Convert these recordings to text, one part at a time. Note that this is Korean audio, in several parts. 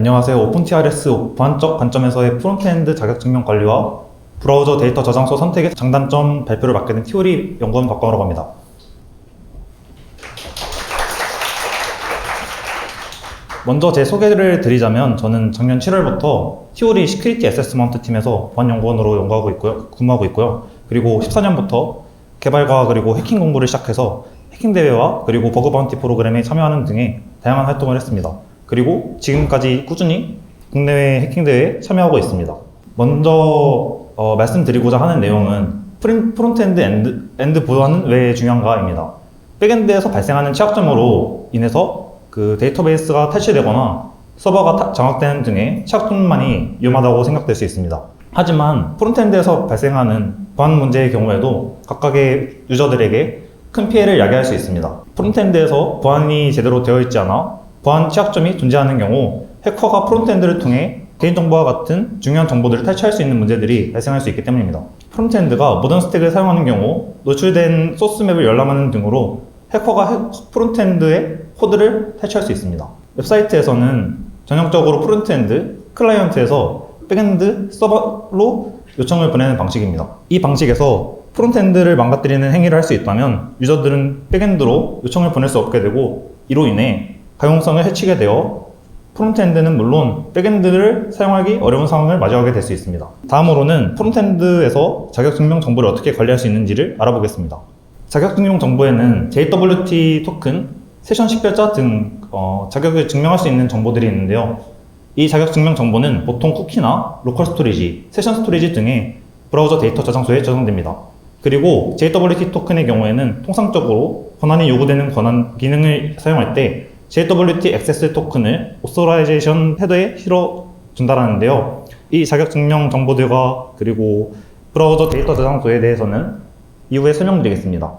안녕하세요. 오픈TRS 보안적 관점에서의 프론트엔드 자격증명 관리와 브라우저 데이터 저장소 선택의 장단점 발표를 맡게 된 티오리 연구원 박광호라고 합니다. 먼저 제 소개를 드리자면 저는 작년 7월부터 티오리 시큐리티 애세스먼트 팀에서 보안연구원으로 근무하고 있고요. 그리고 14년부터 개발과 그리고 해킹 공부를 시작해서 해킹 대회와 그리고 버그 바운티 프로그램에 참여하는 등의 다양한 활동을 했습니다. 그리고 지금까지 꾸준히 국내외 해킹 대회에 참여하고 있습니다. 먼저 말씀드리고자 하는 내용은 프론트엔드 보안은 왜 중요한가입니다. 백엔드에서 발생하는 취약점으로 인해서 그 데이터베이스가 탈취되거나 서버가 장악되는 등의 취약점만이 위험하다고 생각될 수 있습니다. 하지만 프론트엔드에서 발생하는 보안 문제의 경우에도 각각의 유저들에게 큰 피해를 야기할 수 있습니다. 프론트엔드에서 보안이 제대로 되어 있지 않아 보안 취약점이 존재하는 경우 해커가 프론트엔드를 통해 개인정보와 같은 중요한 정보들을 탈취할 수 있는 문제들이 발생할 수 있기 때문입니다. 프론트엔드가 모던 스택을 사용하는 경우 노출된 소스맵을 열람하는 등으로 해커가 프론트엔드의 코드를 탈취할 수 있습니다. 웹사이트에서는 전형적으로 프론트엔드 클라이언트에서 백엔드 서버로 요청을 보내는 방식입니다. 이 방식에서 프론트엔드를 망가뜨리는 행위를 할 수 있다면 유저들은 백엔드로 요청을 보낼 수 없게 되고 이로 인해 가용성을 해치게 되어 프론트엔드는 물론 백엔드를 사용하기 어려운 상황을 마주하게 될 수 있습니다. 다음으로는 프론트엔드에서 자격증명 정보를 어떻게 관리할 수 있는지를 알아보겠습니다. 자격증명 정보에는 JWT 토큰, 세션 식별자 등 자격을 증명할 수 있는 정보들이 있는데요. 이 자격증명 정보는 보통 쿠키나 로컬 스토리지, 세션 스토리지 등의 브라우저 데이터 저장소에 저장됩니다. 그리고 JWT 토큰의 경우에는 통상적으로 권한이 요구되는 권한 기능을 사용할 때 JWT 액세스 토큰을 오소라이제이션 헤더에 실어 전달하는데요. 이 자격증명 정보들과 그리고 브라우저 데이터 저장소에 대해서는 이후에 설명드리겠습니다.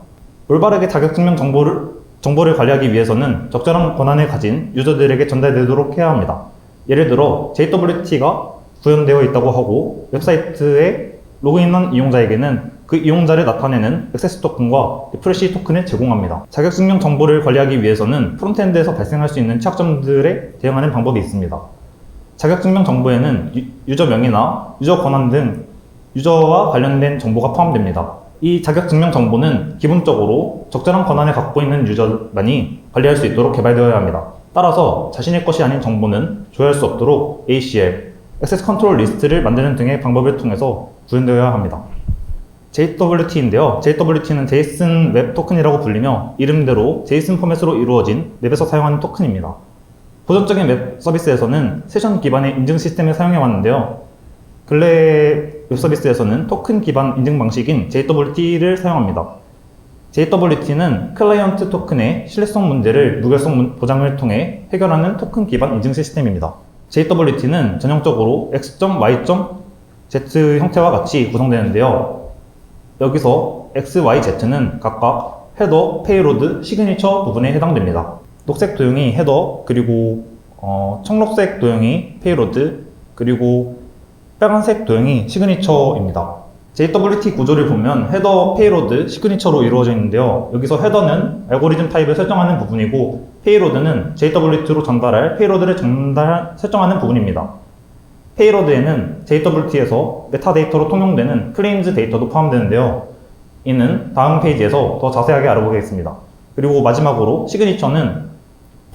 올바르게 자격증명 정보를 관리하기 위해서는 적절한 권한을 가진 유저들에게 전달되도록 해야 합니다. 예를 들어 JWT가 구현되어 있다고 하고 웹사이트에 로그인한 이용자에게는 그 이용자를 나타내는 액세스 토큰과 리프레시 토큰을 제공합니다. 자격증명 정보를 관리하기 위해서는 프론트엔드에서 발생할 수 있는 취약점들에 대응하는 방법이 있습니다. 자격증명 정보에는 유저명이나 유저 권한 등 유저와 관련된 정보가 포함됩니다. 이 자격증명 정보는 기본적으로 적절한 권한을 갖고 있는 유저만이 관리할 수 있도록 개발되어야 합니다. 따라서 자신의 것이 아닌 정보는 조회할 수 없도록 ACL, 액세스 컨트롤 리스트를 만드는 등의 방법을 통해서 구현되어야 합니다. JWT인데요. JWT는 JSON 웹 토큰이라고 불리며 이름대로 JSON 포맷으로 이루어진 웹에서 사용하는 토큰입니다. 고전적인 웹 서비스에서는 세션 기반의 인증 시스템을 사용해 왔는데요. 근래 웹 서비스에서는 토큰 기반 인증 방식인 JWT를 사용합니다. JWT는 클라이언트 토큰의 신뢰성 문제를 무결성 보장을 통해 해결하는 토큰 기반 인증 시스템입니다. JWT는 전형적으로 X.Y.Z 형태와 같이 구성되는데요. 여기서 X, Y, Z는 각각 헤더, 페이로드, 시그니처 부분에 해당됩니다. 녹색 도형이 헤더, 그리고 청록색 도형이 페이로드, 그리고 빨간색 도형이 시그니처입니다. JWT 구조를 보면 헤더, 페이로드, 시그니처로 이루어져 있는데요. 여기서 헤더는 알고리즘 타입을 설정하는 부분이고 페이로드는 JWT로 전달할 페이로드를 설정하는 부분입니다. 페이로드에는 JWT에서 메타데이터로 통용되는 클레임즈 데이터도 포함되는데요. 이는 다음 페이지에서 더 자세하게 알아보겠습니다. 그리고 마지막으로 시그니처는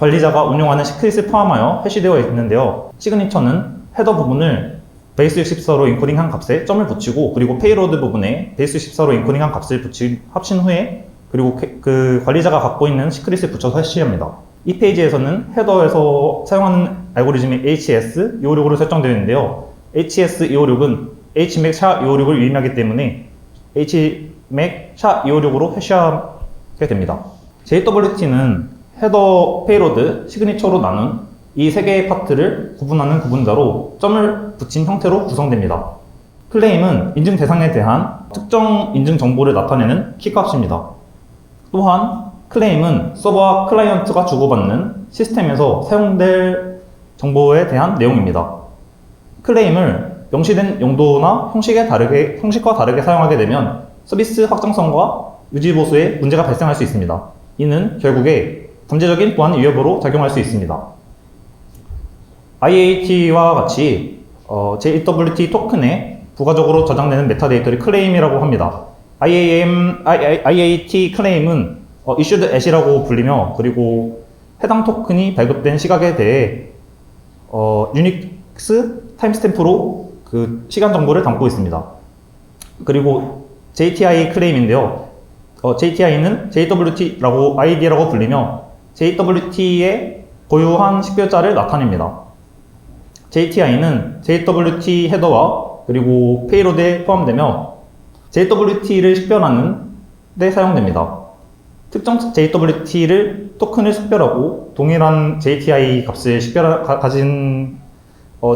관리자가 운용하는 시크릿을 포함하여 해시되어 있는데요. 시그니처는 헤더 부분을 베이스 64로 인코딩한 값에 점을 붙이고 그리고 페이로드 부분에 베이스 64로 인코딩한 값을 합친 후에 그리고 그 관리자가 갖고 있는 시크릿을 붙여서 해시합니다. 이 페이지에서는 헤더에서 사용하는 알고리즘이 HS256으로 설정되어 있는데요. HS256은 HMAC-256을 유의미하기 때문에 HMAC-256으로 해시하게 됩니다. JWT는 헤더, 페이로드, 시그니처로 나눈 이 세 개의 파트를 구분하는 구분자로 점을 붙인 형태로 구성됩니다. 클레임은 인증 대상에 대한 특정 인증 정보를 나타내는 키값입니다. 또한 클레임은 서버와 클라이언트가 주고받는 시스템에서 사용될 정보에 대한 내용입니다. 클레임을 명시된 용도나 형식과 다르게 사용하게 되면 서비스 확장성과 유지 보수에 문제가 발생할 수 있습니다. 이는 결국에 잠재적인 보안 위협으로 작용할 수 있습니다. IAT와 같이 JWT 토큰에 부가적으로 저장되는 메타데이터를 클레임이라고 합니다. IAT 클레임은 issued at이라고 불리며, 그리고 해당 토큰이 발급된 시각에 대해 유닉스 타임스탬프로 그 시간 정보를 담고 있습니다. 그리고 JTI 클레임인데요. JTI는 JWT라고 ID라고 불리며 JWT의 고유한 식별자를 나타냅니다. JTI는 JWT 헤더와 그리고 페이로드에 포함되며 JWT를 식별하는 데 사용됩니다. 특정 JWT를 토큰을 식별하고 동일한 JTI 값을 가진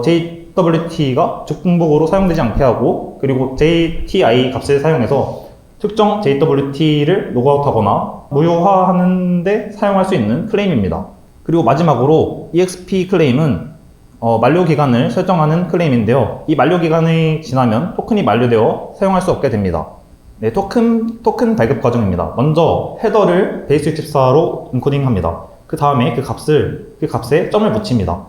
JWT가 중복으로 사용되지 않게 하고, 그리고 JTI 값을 사용해서 특정 JWT를 로그아웃하거나 무효화하는 데 사용할 수 있는 클레임입니다. 그리고 마지막으로 EXP 클레임은 만료 기간을 설정하는 클레임인데요. 이 만료 기간이 지나면 토큰이 만료되어 사용할 수 없게 됩니다. 네, 토큰 발급 과정입니다. 먼저 헤더를 베이스64로 인코딩합니다. 그 다음에 그 값에 점을 붙입니다.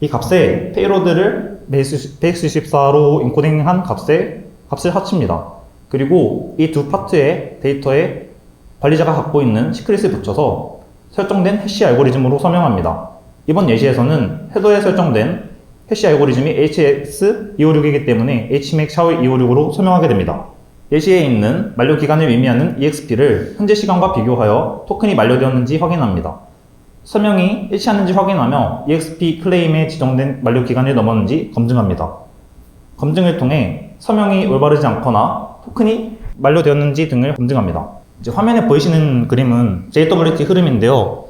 이 값에 페이로드를 베이스64로 인코딩한 값을 합칩니다. 그리고 이 두 파트의 데이터에 관리자가 갖고 있는 시크릿을 붙여서 설정된 해시 알고리즘으로 설명합니다. 이번 예시에서는 헤더에 설정된 해시 알고리즘이 HS256이기 때문에 HMAC-256으로 설명하게 됩니다. 예시에 있는 만료 기간을 의미하는 EXP를 현재 시간과 비교하여 토큰이 만료되었는지 확인합니다. 설명이 일치하는지 확인하며 EXP 클레임에 지정된 만료 기간을 넘었는지 검증합니다. 검증을 통해 설명이 올바르지 않거나 토큰이 만료되었는지 등을 검증합니다. 이제 화면에 보이시는 그림은 JWT 흐름인데요.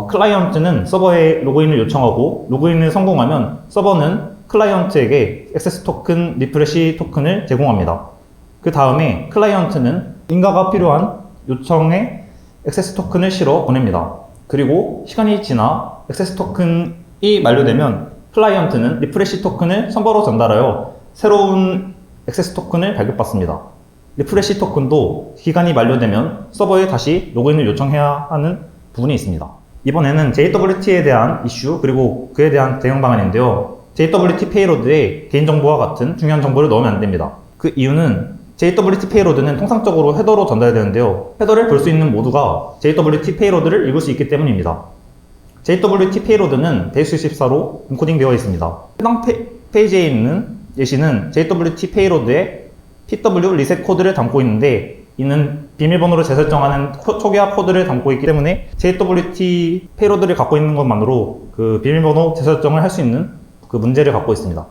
클라이언트는 서버에 로그인을 요청하고 로그인을 성공하면 서버는 클라이언트에게 액세스 토큰, 리프레시 토큰을 제공합니다. 그 다음에 클라이언트는 인가가 필요한 요청에 액세스 토큰을 실어 보냅니다. 그리고 시간이 지나 액세스 토큰이 만료되면 클라이언트는 리프레시 토큰을 서버로 전달하여 새로운 액세스 토큰을 발급받습니다. 리프레시 토큰도 기간이 만료되면 서버에 다시 로그인을 요청해야 하는 부분이 있습니다. 이번에는 JWT에 대한 이슈 그리고 그에 대한 대응 방안인데요. JWT 페이로드에 개인정보와 같은 중요한 정보를 넣으면 안 됩니다. 그 이유는 JWT 페이로드는 통상적으로 헤더로 전달되는데요. 헤더를 볼 수 있는 모두가 JWT 페이로드를 읽을 수 있기 때문입니다. JWT 페이로드는 베이스64로 인코딩 되어 있습니다. 해당 페이지에 있는 예시는 JWT 페이로드에 PW 리셋 코드를 담고 있는데, 이는 비밀번호를 재설정하는 초기화 코드를 담고 있기 때문에 JWT 페이로드를 갖고 있는 것만으로 그 비밀번호 재설정을 할 수 있는 그 문제를 갖고 있습니다.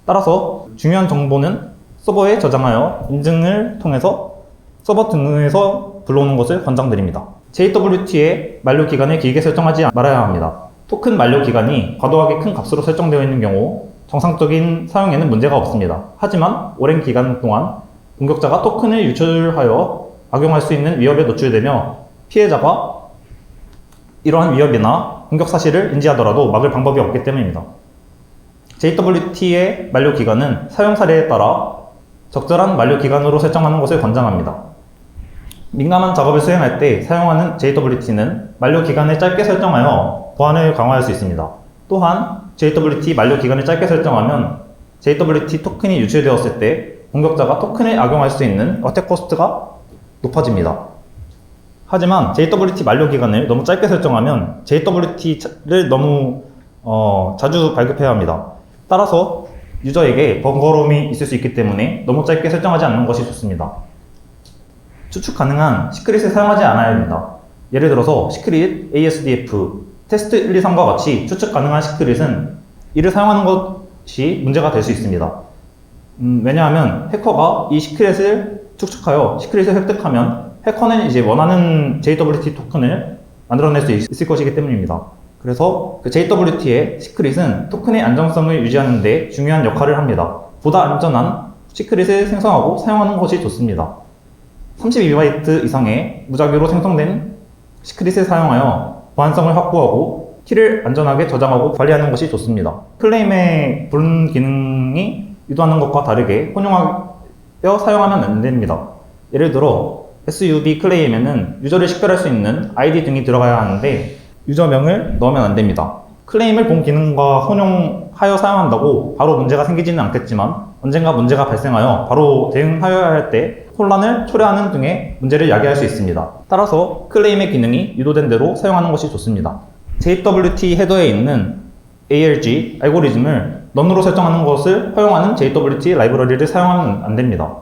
따라서 중요한 정보는 서버에 저장하여 인증을 통해서 서버 등에서 불러오는 것을 권장드립니다. JWT의 만료 기간을 길게 설정하지 말아야 합니다. 토큰 만료 기간이 과도하게 큰 값으로 설정되어 있는 경우 정상적인 사용에는 문제가 없습니다. 하지만 오랜 기간 동안 공격자가 토큰을 유출하여 악용할 수 있는 위협에 노출되며 피해자가 이러한 위협이나 공격 사실을 인지하더라도 막을 방법이 없기 때문입니다. JWT의 만료 기간은 사용 사례에 따라 적절한 만료 기간으로 설정하는 것을 권장합니다. 민감한 작업을 수행할 때 사용하는 JWT는 만료 기간을 짧게 설정하여 보안을 강화할 수 있습니다. 또한 JWT 만료 기간을 짧게 설정하면 JWT 토큰이 유출되었을 때 공격자가 토큰을 악용할 수 있는 어택 코스트가 높아집니다. 하지만 JWT 만료 기간을 너무 짧게 설정하면 JWT를 너무 자주 발급해야 합니다. 따라서 유저에게 번거로움이 있을 수 있기 때문에 너무 짧게 설정하지 않는 것이 좋습니다. 추측 가능한 시크릿을 사용하지 않아야 합니다. 예를 들어서 시크릿 ASDF, 테스트 1, 2, 3과 같이 추측 가능한 시크릿은 이를 사용하는 것이 문제가 될 수 있습니다. 왜냐하면 해커가 이 시크릿을 추측하여 시크릿을 획득하면 해커는 이제 원하는 JWT 토큰을 만들어낼 수 있을 것이기 때문입니다. 그래서 그 JWT의 시크릿은 토큰의 안정성을 유지하는 데 중요한 역할을 합니다. 보다 안전한 시크릿을 생성하고 사용하는 것이 좋습니다. 32바이트 이상의 무작위로 생성된 시크릿을 사용하여 보안성을 확보하고 키를 안전하게 저장하고 관리하는 것이 좋습니다. 클레임의 불 기능이 유도하는 것과 다르게 혼용하여 사용하면 안 됩니다. 예를 들어 SUB 클레임에는 유저를 식별할 수 있는 ID 등이 들어가야 하는데 유저명을 넣으면 안 됩니다. 클레임을 본 기능과 혼용하여 대응하여 사용한다고 바로 문제가 생기지는 않겠지만 언젠가 문제가 발생하여 바로 대응하여야 할 때 혼란을 초래하는 등의 문제를 야기할 수 있습니다. 따라서 클레임의 기능이 유도된 대로 사용하는 것이 좋습니다. JWT 헤더에 있는 ALG 알고리즘을 none으로 설정하는 것을 허용하는 JWT 라이브러리를 사용하면 안 됩니다.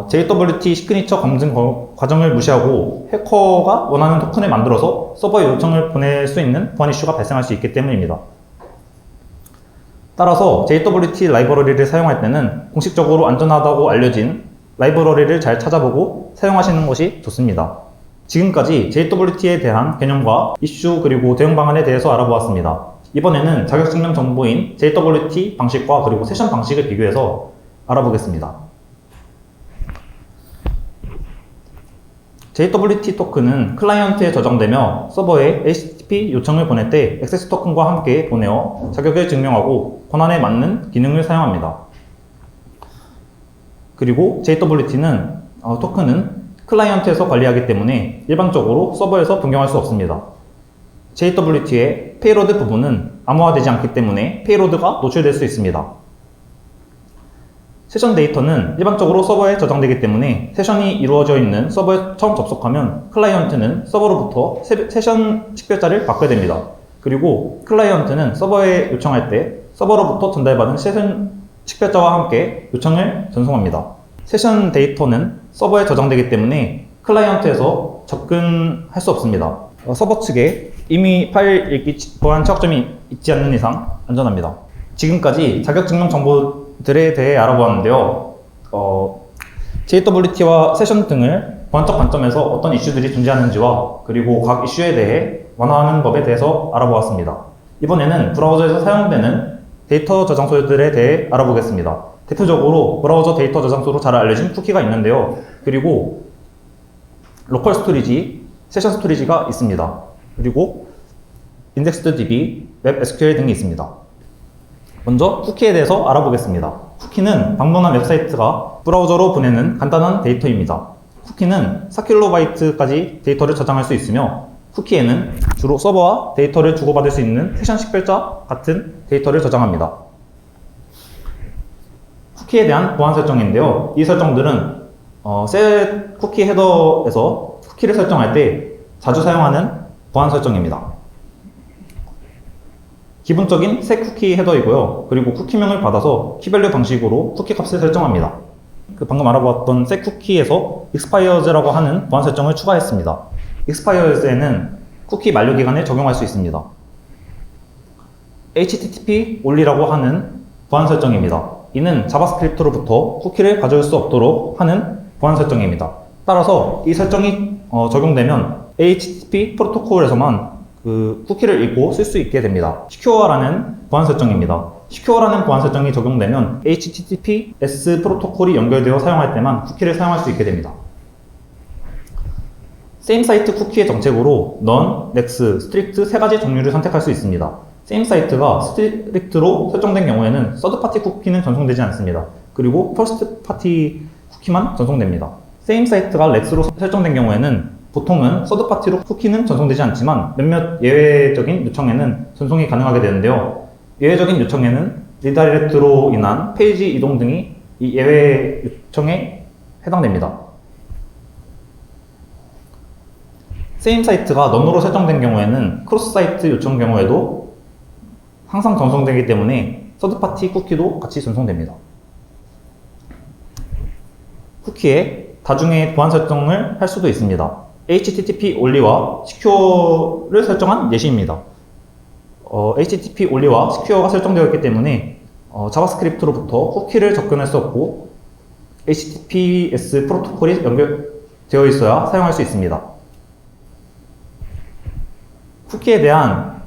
JWT 시그니처 검증 과정을 무시하고 해커가 원하는 토큰을 만들어서 서버에 요청을 보낼 수 있는 보안 이슈가 발생할 수 있기 때문입니다. 따라서 JWT 라이브러리를 사용할 때는 공식적으로 안전하다고 알려진 라이브러리를 잘 찾아보고 사용하시는 것이 좋습니다. 지금까지 JWT에 대한 개념과 이슈 그리고 대응 방안에 대해서 알아보았습니다. 이번에는 자격증명 정보인 JWT 방식과 그리고 세션 방식을 비교해서 알아보겠습니다. JWT 토큰은 클라이언트에 저장되며 서버에 HTTP 요청을 보낼 때 액세스 토큰과 함께 보내어 자격을 증명하고 권한에 맞는 기능을 사용합니다. 그리고 JWT는 토큰은 클라이언트에서 관리하기 때문에 일반적으로 서버에서 변경할 수 없습니다. JWT의 페이로드 부분은 암호화되지 않기 때문에 페이로드가 노출될 수 있습니다. 세션 데이터는 일반적으로 서버에 저장되기 때문에 세션이 이루어져 있는 서버에 처음 접속하면 클라이언트는 서버로부터 세션 식별자를 받게 됩니다. 그리고 클라이언트는 서버에 요청할 때 서버로부터 전달받은 세션 식별자와 함께 요청을 전송합니다. 세션 데이터는 서버에 저장되기 때문에 클라이언트에서 접근할 수 없습니다. 서버 측에 이미 파일 읽기 보안 취약점이 있지 않는 이상 안전합니다. 지금까지 자격증명 정보들에 대해 알아보았는데요. JWT와 세션 등을 보안적 관점에서 어떤 이슈들이 존재하는지와 그리고 각 이슈에 대해 완화하는 법에 대해서 알아보았습니다. 이번에는 브라우저에서 사용되는 데이터 저장소들에 대해 알아보겠습니다. 대표적으로 브라우저 데이터 저장소로 잘 알려진 쿠키가 있는데요. 그리고 로컬 스토리지, 세션 스토리지가 있습니다. 그리고 인덱스드DB, 웹 SQL 등이 있습니다. 먼저 쿠키에 대해서 알아보겠습니다. 쿠키는 방문한 웹사이트가 브라우저로 보내는 간단한 데이터입니다. 쿠키는 4KB 까지 데이터를 저장할 수 있으며 쿠키에는 주로 서버와 데이터를 주고받을 수 있는 세션 식별자 같은 데이터를 저장합니다. 쿠키에 대한 보안 설정인데요. 이 설정들은 set 쿠키 헤더에서 쿠키를 설정할 때 자주 사용하는 보안 설정입니다. 기본적인 set 쿠키 헤더이고요. 그리고 쿠키명을 받아서 키밸류 방식으로 쿠키 값을 설정합니다. 방금 알아보았던 set 쿠키에서 expires,라고 하는 보안 설정을 추가했습니다. expires,에는 쿠키 만료 기간에 적용할 수 있습니다. HTTP only라고 하는 보안 설정입니다. 이는 자바스크립트로부터 쿠키를 가져올 수 없도록 하는 보안 설정입니다. 따라서 이 설정이 적용되면 HTTP 프로토콜에서만 쿠키를 읽고 쓸 수 있게 됩니다. secure라는 보안 설정입니다. secure라는 보안 설정이 적용되면 HTTPS 프로토콜이 연결되어 사용할 때만 쿠키를 사용할 수 있게 됩니다. same site 쿠키의 정책으로 none, next, strict 세 가지 종류를 선택할 수 있습니다. same site가 strict로 설정된 경우에는 third party 쿠키는 전송되지 않습니다. 그리고 first party 쿠키만 전송됩니다. same site가 rex로 설정된 경우에는 보통은 서드파티로 쿠키는 전송되지 않지만 몇몇 예외적인 요청에는 전송이 가능하게 되는데요. 예외적인 요청에는 리다이렉트로 인한 페이지 이동 등이 이 예외 요청에 해당됩니다. same 사이트가 none으로 설정된 경우에는 크로스 사이트 요청 경우에도 항상 전송되기 때문에 서드파티 쿠키도 같이 전송됩니다. 쿠키에 다중의 보안 설정을 할 수도 있습니다. HTTP only와 secure를 설정한 예시입니다. HTTP only와 secure가 설정되어 있기 때문에 자바스크립트로부터 쿠키를 접근할 수 없고 HTTPS 프로토콜이 연결되어 있어야 사용할 수 있습니다. 쿠키에 대한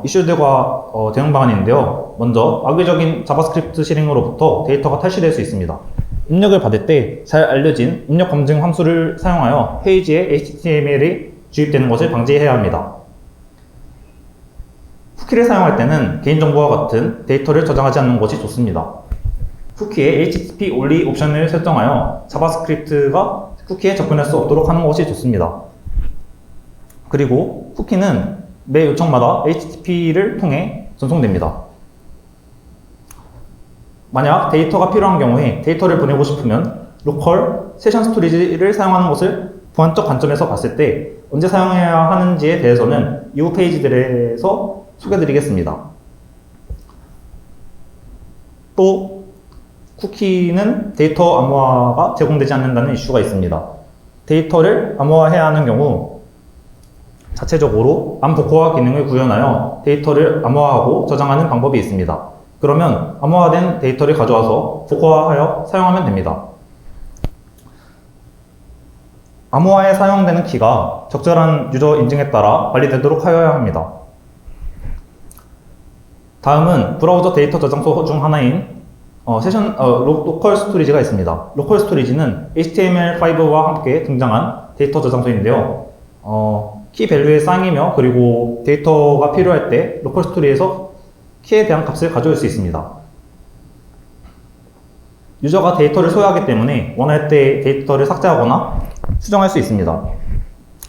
이슈들과 대응 방안인데요. 먼저 악의적인 자바스크립트 실행으로부터 데이터가 탈취될 수 있습니다. 입력을 받을 때 잘 알려진 입력 검증 함수를 사용하여 페이지에 HTML이 주입되는 것을 방지해야 합니다. 쿠키를 사용할 때는 개인정보와 같은 데이터를 저장하지 않는 것이 좋습니다. 쿠키에 HTTP only 옵션을 설정하여 자바스크립트가 쿠키에 접근할 수 없도록 하는 것이 좋습니다. 그리고 쿠키는 매 요청마다 HTTP를 통해 전송됩니다. 만약 데이터가 필요한 경우에 데이터를 보내고 싶으면 로컬 세션 스토리지를 사용하는 것을 보안적 관점에서 봤을 때 언제 사용해야 하는지에 대해서는 이후 페이지들에서 소개드리겠습니다. 또 쿠키는 데이터 암호화가 제공되지 않는다는 이슈가 있습니다. 데이터를 암호화해야 하는 경우 자체적으로 암복호화 기능을 구현하여 데이터를 암호화하고 저장하는 방법이 있습니다. 그러면 암호화된 데이터를 가져와서 복호화하여 사용하면 됩니다. 암호화에 사용되는 키가 적절한 유저 인증에 따라 관리되도록 하여야 합니다. 다음은 브라우저 데이터 저장소 중 하나인 로컬 스토리지가 있습니다. 로컬 스토리지는 HTML5와 함께 등장한 데이터 저장소인데요. 키 밸류의 쌍이며 그리고 데이터가 필요할 때 로컬 스토리에서 키에 대한 값을 가져올 수 있습니다. 유저가 데이터를 소유하기 때문에 원할 때 데이터를 삭제하거나 수정할 수 있습니다.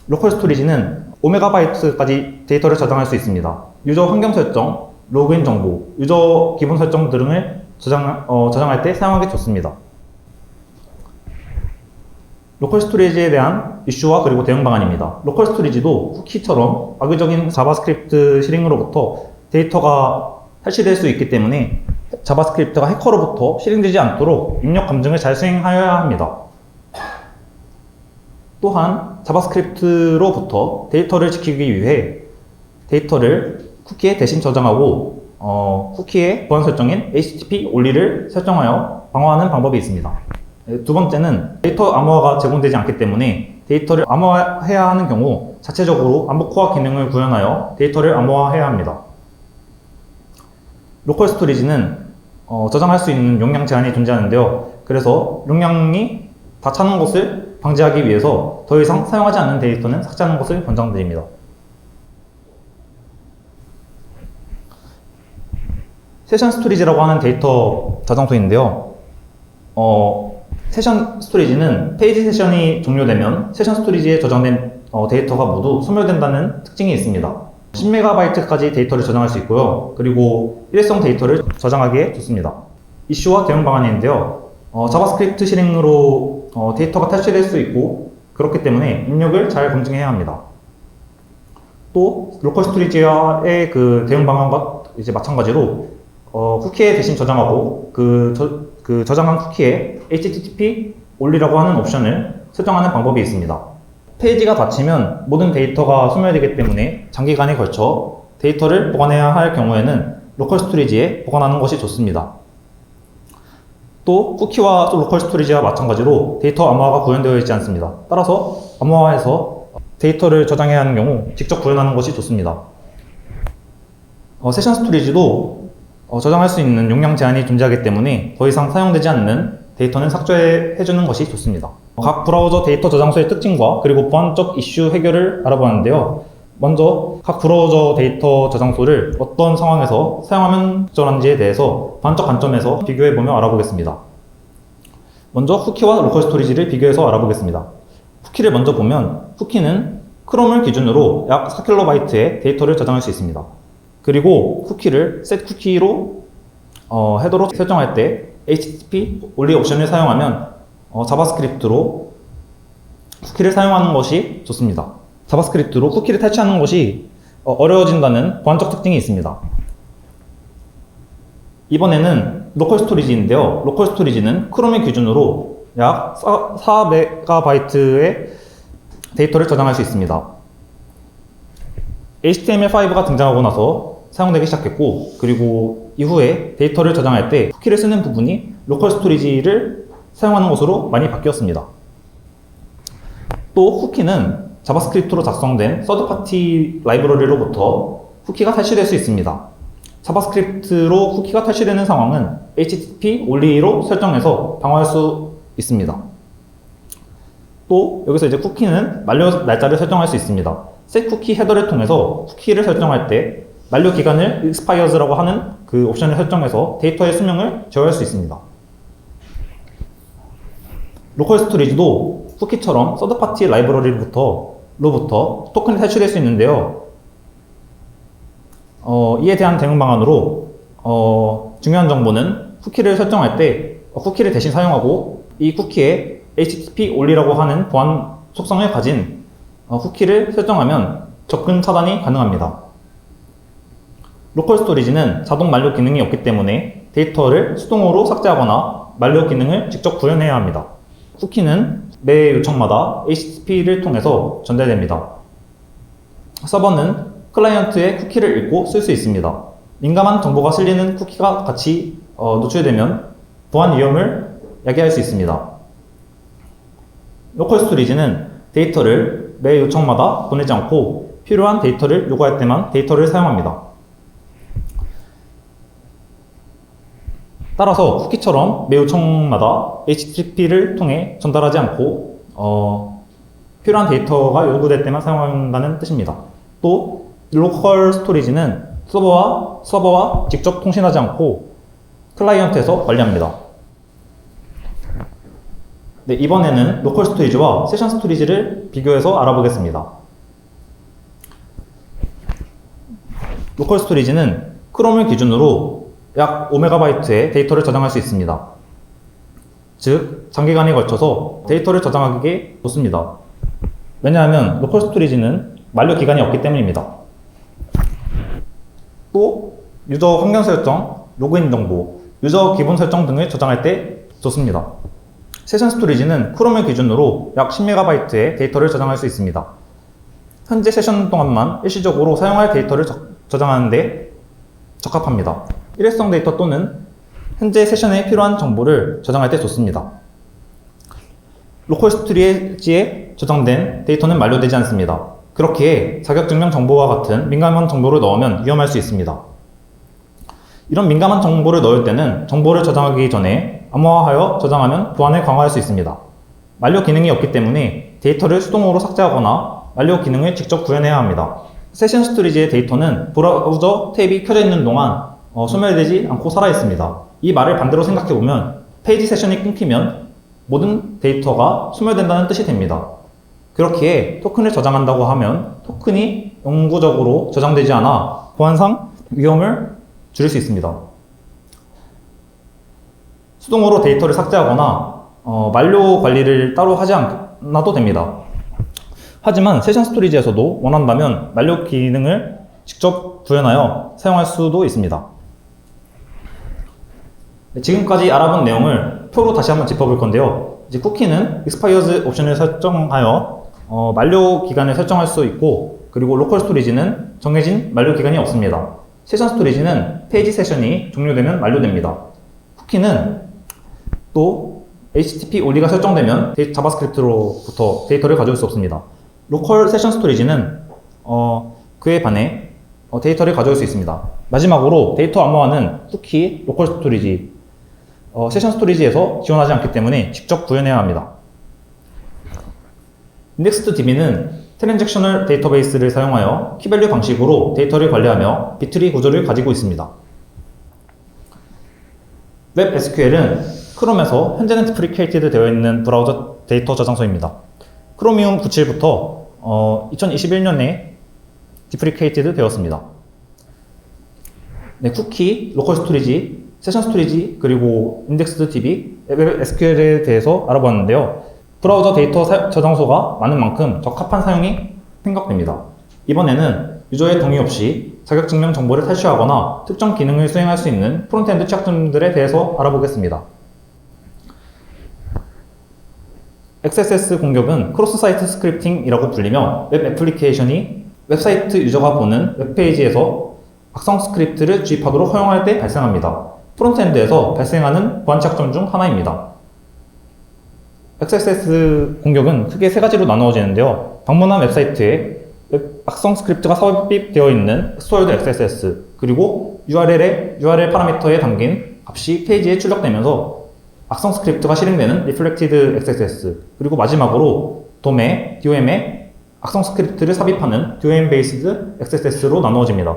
로컬 스토리지는 5MB까지 데이터를 저장할 수 있습니다. 유저 환경 설정, 로그인 정보, 유저 기본 설정 등을 저장할 때 사용하기 좋습니다. 로컬 스토리지에 대한 이슈와 그리고 대응 방안입니다. 로컬 스토리지도 쿠키처럼 악의적인 자바스크립트 실행으로부터 데이터가 탈취될 수 있기 때문에 자바스크립트가 해커로부터 실행되지 않도록 입력 검증을 잘 수행하여야 합니다. 또한 자바스크립트로부터 데이터를 지키기 위해 데이터를 쿠키에 대신 저장하고 쿠키의 보안 설정인 HTTP only를 설정하여 방어하는 방법이 있습니다. 두 번째는 데이터 암호화가 제공되지 않기 때문에 데이터를 암호화해야 하는 경우 자체적으로 암복호화 기능을 구현하여 데이터를 암호화해야 합니다. 로컬 스토리지는 저장할 수 있는 용량 제한이 존재하는데요. 그래서 용량이 다 차는 것을 방지하기 위해서 더 이상 사용하지 않는 데이터는 삭제하는 것을 권장드립니다. 세션 스토리지라고 하는 데이터 저장소인데요. 세션 스토리지는 페이지 세션이 종료되면 세션 스토리지에 저장된 데이터가 모두 소멸된다는 특징이 있습니다. 10MB까지 데이터를 저장할 수 있고요. 그리고 일회성 데이터를 저장하기에 좋습니다. 이슈와 대응 방안인데요. 자바스크립트 실행으로 데이터가 탈취될 수 있고 그렇기 때문에 입력을 잘 검증해야 합니다. 또 로컬 스토리지와의 그 대응 방안과 이제 마찬가지로 쿠키에 대신 저장하고 그 저장한 쿠키에 HTTP only라고 하는 옵션을 설정하는 방법이 있습니다. 페이지가 닫히면 모든 데이터가 소멸되기 때문에 장기간에 걸쳐 데이터를 보관해야 할 경우에는 로컬 스토리지에 보관하는 것이 좋습니다. 또 쿠키와 로컬 스토리지와 마찬가지로 데이터 암호화가 구현되어 있지 않습니다. 따라서 암호화해서 데이터를 저장해야 하는 경우 직접 구현하는 것이 좋습니다. 세션 스토리지도 저장할 수 있는 용량 제한이 존재하기 때문에 더 이상 사용되지 않는 데이터는 삭제해주는 것이 좋습니다. 각 브라우저 데이터 저장소의 특징과 그리고 보안적 이슈 해결을 알아보았는데요. 먼저 각 브라우저 데이터 저장소를 어떤 상황에서 사용하면 적절한지에 대해서 보안적 관점에서 비교해보며 알아보겠습니다. 먼저 쿠키와 로컬 스토리지를 비교해서 알아보겠습니다. 쿠키를 먼저 보면 쿠키는 크롬을 기준으로 약 4KB 데이터를 저장할 수 있습니다. 그리고 쿠키를 set 쿠키로 헤더로 설정할 때 HTTP only 옵션을 사용하면 자바스크립트로 쿠키를 사용하는 것이 좋습니다. 자바스크립트로 쿠키를 탈취하는 것이 어려워진다는 보안적 특징이 있습니다. 이번에는 로컬 스토리지인데요. 로컬 스토리지는 크롬의 기준으로 약 4MB의 데이터를 저장할 수 있습니다. HTML5가 등장하고 나서 사용되기 시작했고, 그리고 이후에 데이터를 저장할 때 쿠키를 쓰는 부분이 로컬 스토리지를 사용하는 것으로 많이 바뀌었습니다. 또 쿠키는 자바스크립트로 작성된 서드파티 라이브러리로부터 쿠키가 탈취될 수 있습니다. 자바스크립트로 쿠키가 탈취되는 상황은 HTTP only로 설정해서 방어할 수 있습니다. 또 여기서 이제 쿠키는 만료 날짜를 설정할 수 있습니다. set 쿠키 헤더를 통해서 쿠키를 설정할 때 만료 기간을 expires라고 하는 그 옵션을 설정해서 데이터의 수명을 제어할 수 있습니다. 로컬 스토리지도 쿠키처럼 서드파티 라이브러리로부터 토큰이 탈취될 수 있는데요. 이에 대한 대응 방안으로 중요한 정보는 쿠키를 설정할 때 쿠키를 대신 사용하고 이 쿠키에 HTTP only라고 하는 보안 속성을 가진 쿠키를 설정하면 접근 차단이 가능합니다. 로컬 스토리지는 자동 만료 기능이 없기 때문에 데이터를 수동으로 삭제하거나 만료 기능을 직접 구현해야 합니다. 쿠키는 매 요청마다 HTTP를 통해서 전달됩니다. 서버는 클라이언트의 쿠키를 읽고 쓸 수 있습니다. 민감한 정보가 실리는 쿠키가 같이 노출되면 보안 위험을 야기할 수 있습니다. 로컬 스토리지는 데이터를 매 요청마다 보내지 않고 필요한 데이터를 요구할 때만 데이터를 사용합니다. 따라서 쿠키처럼 매 요청마다 HTTP를 통해 전달하지 않고 필요한 데이터가 요구될 때만 사용한다는 뜻입니다. 또 로컬 스토리지는 서버와 직접 통신하지 않고 클라이언트에서 관리합니다. 네, 이번에는 로컬 스토리지와 세션 스토리지를 비교해서 알아보겠습니다. 로컬 스토리지는 크롬을 기준으로 약 5MB의 데이터를 저장할 수 있습니다. 즉, 장기간에 걸쳐서 데이터를 저장하기에 좋습니다. 왜냐하면 로컬 스토리지는 만료 기간이 없기 때문입니다. 또 유저 환경 설정, 로그인 정보, 유저 기본 설정 등을 저장할 때 좋습니다. 세션 스토리지는 크롬을 기준으로 약 10MB의 데이터를 저장할 수 있습니다. 현재 세션 동안만 일시적으로 사용할 데이터를 저장하는 데 적합합니다. 일회성 데이터 또는 현재 세션에 필요한 정보를 저장할 때 좋습니다. 로컬 스토리지에 저장된 데이터는 만료되지 않습니다. 그렇기에 자격증명 정보와 같은 민감한 정보를 넣으면 위험할 수 있습니다. 이런 민감한 정보를 넣을 때는 정보를 저장하기 전에 암호화하여 저장하면 보안을 강화할 수 있습니다. 만료 기능이 없기 때문에 데이터를 수동으로 삭제하거나 만료 기능을 직접 구현해야 합니다. 세션 스토리지의 데이터는 브라우저 탭이 켜져 있는 동안 소멸되지 않고 살아있습니다. 이 말을 반대로 생각해보면 페이지 세션이 끊기면 모든 데이터가 소멸된다는 뜻이 됩니다. 그렇기에 토큰을 저장한다고 하면 토큰이 영구적으로 저장되지 않아 보안상 위험을 줄일 수 있습니다. 수동으로 데이터를 삭제하거나 만료 관리를 따로 하지 않아도 됩니다. 하지만 세션 스토리지에서도 원한다면 만료 기능을 직접 구현하여 사용할 수도 있습니다. 지금까지 알아본 내용을 표로 다시 한번 짚어볼 건데요. 이제 쿠키는 expires 옵션을 설정하여 만료 기간을 설정할 수 있고, 그리고 로컬 스토리지는 정해진 만료 기간이 없습니다. 세션 스토리지는 페이지 세션이 종료되면 만료됩니다. 쿠키는 또 HTTP only가 설정되면 자바스크립트로부터 데이터를 가져올 수 없습니다. 로컬 세션 스토리지는 그에 반해 데이터를 가져올 수 있습니다. 마지막으로 데이터 암호화는 쿠키, 로컬 스토리지, 세션 스토리지에서 지원하지 않기 때문에 직접 구현해야 합니다. 인덱스드DB는 트랜잭셔널 데이터베이스를 사용하여 키밸류 방식으로 데이터를 관리하며 비트리 구조를 가지고 있습니다. 웹 SQL은 크롬에서 현재는 디프리케이티드 되어 있는 브라우저 데이터 저장소입니다. 크로미움 97부터 2021년에 디프리케이티드 되었습니다. 네, 쿠키, 로컬 스토리지, 세션 스토리지, 그리고 인덱스드DB, 웹 SQL에 대해서 알아보았는데요. 브라우저 데이터 저장소가 많은 만큼 적합한 사용이 생각됩니다. 이번에는 유저의 동의 없이 자격증명 정보를 탈취하거나 특정 기능을 수행할 수 있는 프론트엔드 취약점들에 대해서 알아보겠습니다. XSS 공격은 크로스 사이트 스크립팅이라고 불리며 웹 애플리케이션이 웹사이트 유저가 보는 웹페이지에서 악성 스크립트를 주입하도록 허용할 때 발생합니다. 프론트엔드에서 발생하는 보안 취약점 중 하나입니다. XSS 공격은 크게 세 가지로 나누어지는데요. 방문한 웹사이트에 악성 스크립트가 삽입되어 있는 stored XSS, 그리고 URL 파라미터에 담긴 값이 페이지에 출력되면서 악성 스크립트가 실행되는 reflected XSS, 그리고 마지막으로 DOM에 악성 스크립트를 삽입하는 DOM-based XSS로 나누어집니다.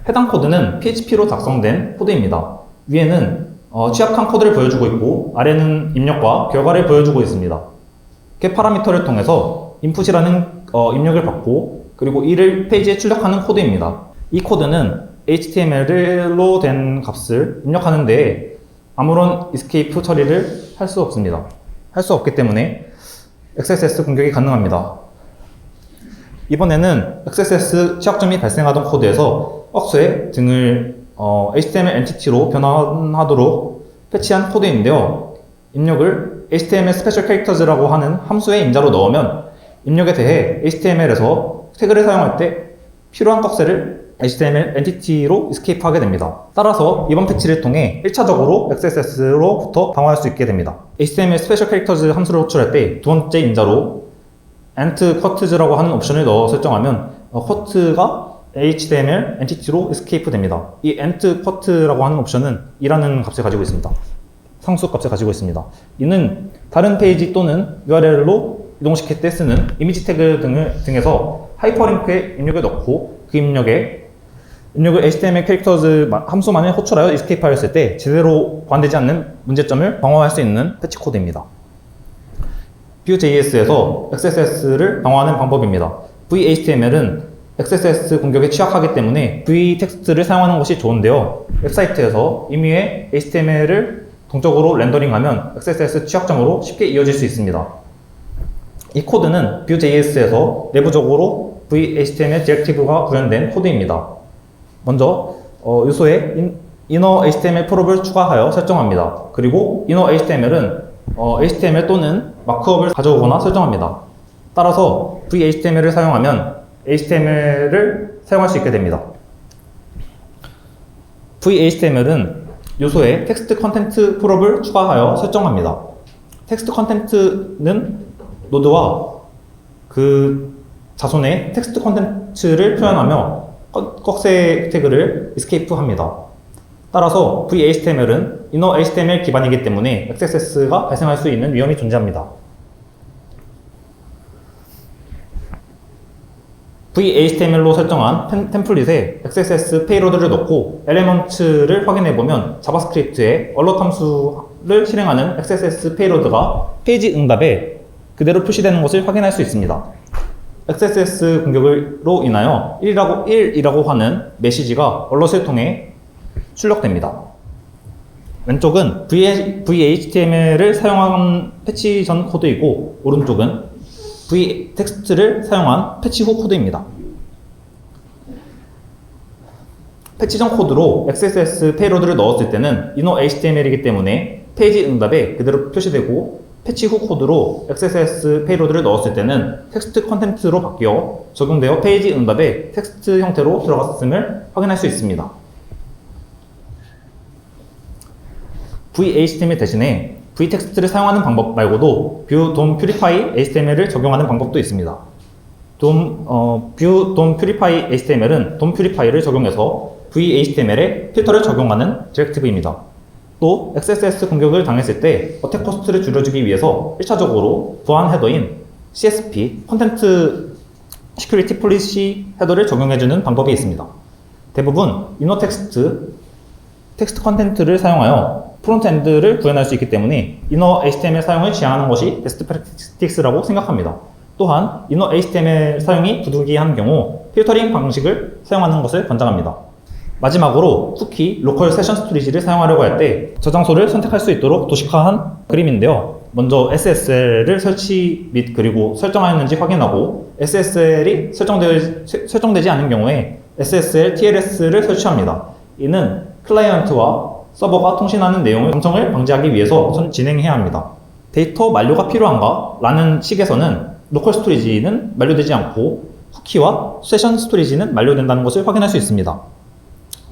해당 코드는 PHP로 작성된 코드입니다. 위에는 취약한 코드를 보여주고 있고, 아래는 입력과 결과를 보여주고 있습니다. get 파라미터를 통해서 input이라는 입력을 받고, 그리고 이를 페이지에 출력하는 코드입니다. 이 코드는 HTML로 된 값을 입력하는데 아무런 escape 처리를 할 수 없습니다. 할 수 없기 때문에 XSS 공격이 가능합니다. 이번에는 XSS 취약점이 발생하던 코드에서 억수의 등을 HTML 엔티티로 변환하도록 패치한 코드인데요. 입력을 HTML 스페셜 캐릭터즈라고 하는 함수의 임자로 넣으면 입력에 대해 HTML에서 태그를 사용할 때 필요한 꺽쇠를 HTML 엔티티로 escape하게 됩니다. 따라서 이번 패치를 통해 1차적으로 XSS로부터 방어할 수 있게 됩니다. HTML 스페셜 캐릭터즈 함수를 호출할 때 두 번째 임자로 ant cut라고 하는 옵션을 넣어 설정하면 cut가 HTML 엔티티로 escape 됩니다. 이 ant cut라고 하는 옵션은 2라는 값을 가지고 있습니다. 상수 값을 가지고 있습니다. 이는 다른 페이지 또는 URL로 이동시킬 때 쓰는 이미지 태그 등에서 하이퍼링크에 입력을 넣고 그 입력을 HTML 캐릭터즈 함수만을 호출하여 escape 하였을 때 제대로 보완되지 않는 문제점을 방어할 수 있는 패치 코드입니다. Vue.js에서 XSS를 방어하는 방법입니다. VHTML은 XSS 공격에 취약하기 때문에 v텍스트를 사용하는 것이 좋은데요. 웹사이트에서 임의의 HTML을 동적으로 렌더링하면 XSS 취약점으로 쉽게 이어질 수 있습니다. 이 코드는 Vue.js에서 내부적으로 VHTML 디렉티브가 구현된 코드입니다. 먼저 요소에 inner HTML 프롭을 추가하여 설정합니다. 그리고 inner HTML은 HTML 또는 마크업을 가져오거나 설정합니다. 따라서 VHTML을 사용하면 HTML을 사용할 수 있게 됩니다. VHTML은 요소에 텍스트 컨텐트 프롭을 추가하여 설정합니다. 텍스트 컨텐트는 노드와 그 자손의 텍스트 컨텐츠를 표현하며 꺽쇠 태그를 escape 합니다. 따라서 VHTML은 inner HTML 기반이기 때문에 XSS가 발생할 수 있는 위험이 존재합니다. VHTML로 설정한 템플릿에 XSS 페이로드를 넣고 엘리먼트를 확인해보면 자바스크립트에 alert 함수를 실행하는 XSS 페이로드가 페이지 응답에 그대로 표시되는 것을 확인할 수 있습니다. XSS 공격으로 인하여 1이라고 하는 메시지가 alert을 통해 출력됩니다. 왼쪽은 VHTML을 사용한 패치 전 코드이고 오른쪽은 vText를 사용한 패치 후 코드입니다. 패치 전 코드로 XSS 페이로드를 넣었을 때는 inner HTML이기 때문에 페이지 응답에 그대로 표시되고 패치 후 코드로 XSS 페이로드를 넣었을 때는 텍스트 컨텐츠로 바뀌어 적용되어 페이지 응답에 텍스트 형태로 들어갔음을 확인할 수 있습니다. VHTML 대신에 vText를 사용하는 방법 말고도 Vue DOM Purify HTML을 적용하는 방법도 있습니다. Vue DOM Purify HTML은 DOM Purify를 적용해서 VHTML에 필터를 적용하는 디렉티브입니다. 또 XSS 공격을 당했을 때 어택 코스트를 줄여주기 위해서 1차적으로 보안 헤더인 CSP (Content Security Policy) 헤더를 적용해주는 방법이 있습니다. 대부분 inner 텍스트 컨텐트를 사용하여 프론트엔드를 구현할 수 있기 때문에 inner HTML 사용을 지향하는 것이 베스트 프랙티스라고 생각합니다. 또한 inner HTML 사용이 부득이한 경우 필터링 방식을 사용하는 것을 권장합니다. 마지막으로 쿠키, 로컬 세션 스토리지를 사용하려고 할 때 저장소를 선택할 수 있도록 도식화한 그림인데요. 먼저 SSL을 설치 및 그리고 설정하였는지 확인하고 SSL이 설정되지 않은 경우에 SSL TLS를 설치합니다. 이는 클라이언트와 서버가 통신하는 내용의 감청을 방지하기 위해서 우선 진행해야 합니다. 데이터 만료가 필요한가? 라는 식에서는 로컬 스토리지는 만료되지 않고 쿠키와 세션 스토리지는 만료된다는 것을 확인할 수 있습니다.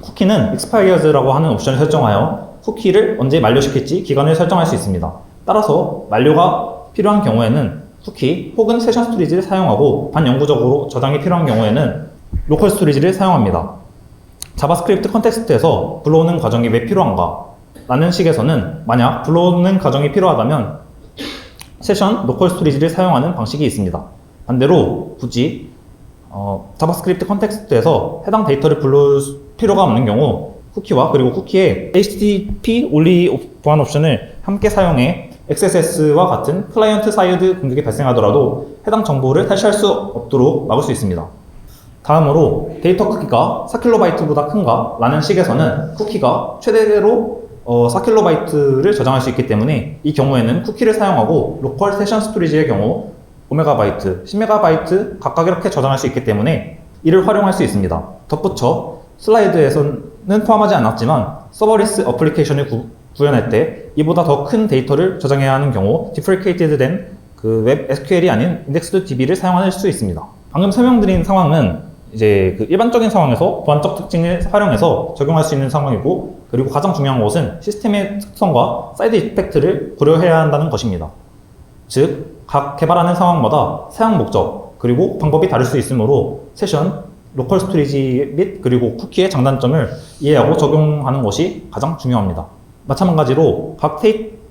쿠키는 expires(라고 하는 옵션을 설정하여 쿠키를 언제 만료시킬지 기간을 설정할 수 있습니다. 따라서 만료가 필요한 경우에는 쿠키 혹은 세션 스토리지를 사용하고 반영구적으로 저장이 필요한 경우에는 로컬 스토리지를 사용합니다. 자바스크립트 컨텍스트에서 불러오는 과정이 왜 필요한가? 라는 식에서는 만약 불러오는 과정이 필요하다면 세션 로컬 스토리지를 사용하는 방식이 있습니다. 반대로 굳이 자바스크립트 컨텍스트에서 해당 데이터를 불러올 필요가 없는 경우 쿠키와 그리고 쿠키의 HTTP only 보안 옵션을 함께 사용해 XSS와 같은 클라이언트 사이드 공격이 발생하더라도 해당 정보를 탈취할 수 없도록 막을 수 있습니다. 다음으로 데이터 크기가 4KB 큰가? 라는 식에서는 쿠키가 최대로 4KB 저장할 수 있기 때문에 이 경우에는 쿠키를 사용하고 로컬 세션 스토리지의 경우 5MB, 10MB 각각 이렇게 저장할 수 있기 때문에 이를 활용할 수 있습니다. 덧붙여 슬라이드에서는 포함하지 않았지만 서버리스 어플리케이션을 구현할 때 이보다 더 큰 데이터를 저장해야 하는 경우 디프리케이티드 된 그 웹 SQL이 아닌 인덱스드 DB를 사용할 수 있습니다. 방금 설명드린 상황은 이제 그 일반적인 상황에서 보안적 특징을 활용해서 적용할 수 있는 상황이고, 그리고 가장 중요한 것은 시스템의 특성과 사이드 이펙트를 고려해야 한다는 것입니다. 즉, 각 개발하는 상황마다 사용 목적, 그리고 방법이 다를 수 있으므로 세션, 로컬 스토리지 및 그리고 쿠키의 장단점을 이해하고 적용하는 것이 가장 중요합니다. 마찬가지로 각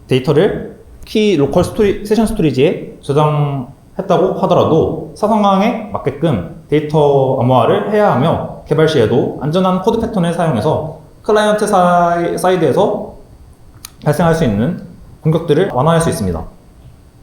데이터를 키 로컬 세션 스토리지에 저장했다고 하더라도 사상황에 맞게끔 데이터 암호화를 해야 하며, 개발 시에도 안전한 코드 패턴을 사용해서 클라이언트 사이드에서 발생할 수 있는 공격들을 완화할 수 있습니다.